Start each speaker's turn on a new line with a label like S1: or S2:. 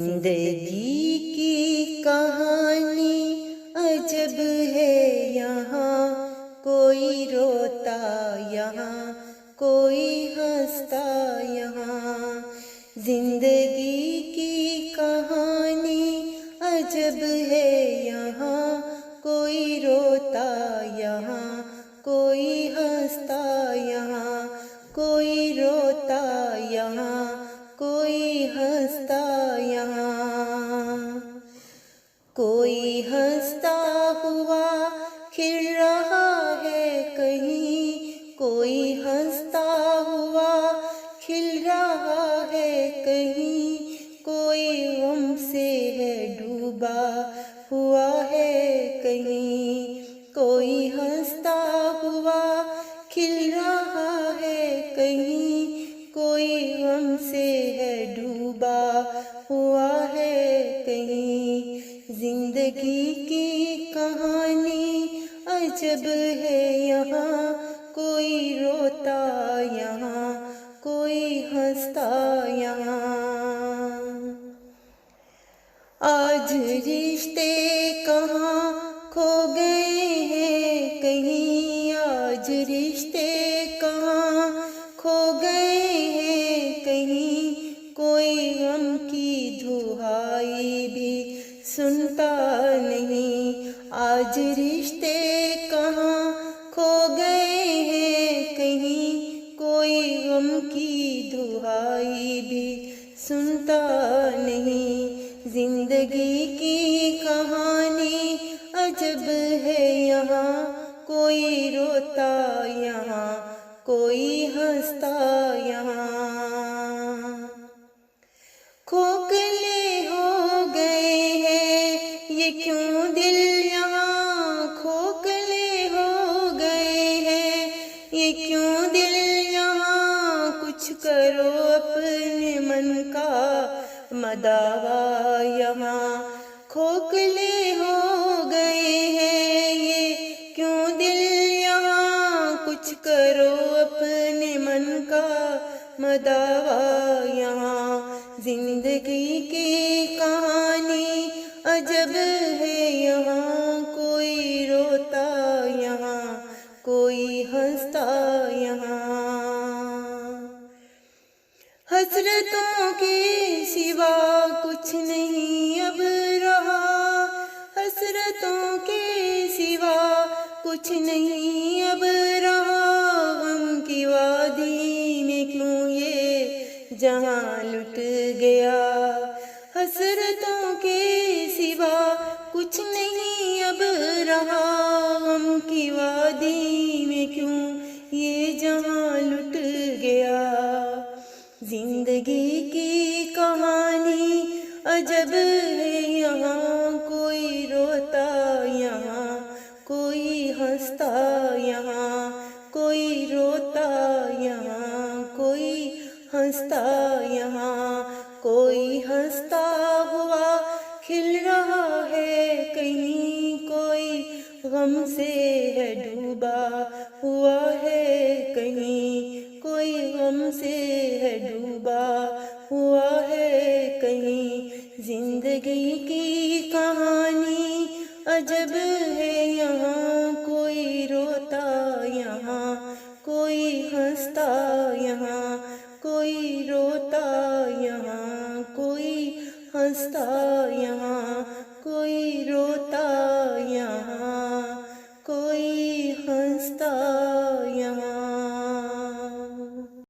S1: जिंदगी की कहानी अजब है, यहाँ कोई रोता, यहाँ कोई हंसता। यहाँ जिंदगी की कहानी अजब है, यहाँ कोई रोता, यहाँ कोई हंसता। यहाँ कोई रोता, यहाँ कोई हंसता। यहाँ कोई हंसता हुआ खिल रहा है कहीं, कोई हंसता हुआ खिल रहा है कहीं। कोई गम से है डूबा हुआ है कहीं, कोई हंसता हुआ खिल रहा है कहीं। कोई गम से है डूबा हुआ है कहीं। जिंदगी की कहानी अजब है, यहाँ कोई रोता, यहाँ कोई हंसता। यहाँ आज रिश्ते कहाँ खो गए हैं कहीं, आज रिश्ते कहाँ खो गए हैं कहीं। कोई गम की दुहाई भी सुनता नहीं, आज रिश्ते कहाँ खो गए हैं कहीं। कोई गम की दुहाई भी सुनता नहीं। जिंदगी की कहानी अजब है, यहाँ कोई रोता, यहाँ कोई हंसता। यहाँ खोखले हो गए हैं ये क्यों दिल, यहाँ खोखले हो गए हैं ये क्यों दिल। यहाँ कुछ करो अपने मन का मदावा, यहाँ खोखले हो गए हैं ये क्यों दिल। यहाँ कुछ करो अपने मन का मदावा। यहाँ जिंदगी की कहानी अजब है, यहाँ कोई रोता, यहाँ कोई हंसता। यहाँ हसरतों के सिवा कुछ नहीं अब रहा, हसरतों के सिवा कुछ नहीं अब रहा। गम की वादी में क्यों ये जहां लुट गया, हसरतों के सिवा कुछ नहीं अब रहा। गम की वादी में क्यों ये जहां लुट गया। जिंदगी की कहानी अजब है, यहाँ कोई रोता, यहाँ कोई हंसता। यहाँ कोई रोता, यहाँ कोई हंसता। यहाँ कोई हंसता हुआ खिल रहा है कहीं, कोई गम से है डूबा हुआ है कहीं। कोई गम से है डूबा हुआ है कहीं। जिंदगी की कहानी अजब है, यहाँ कोई रोता, यहाँ कोई हंसता। यहाँ कोई रोता, यहाँ कोई हंसता। यहाँ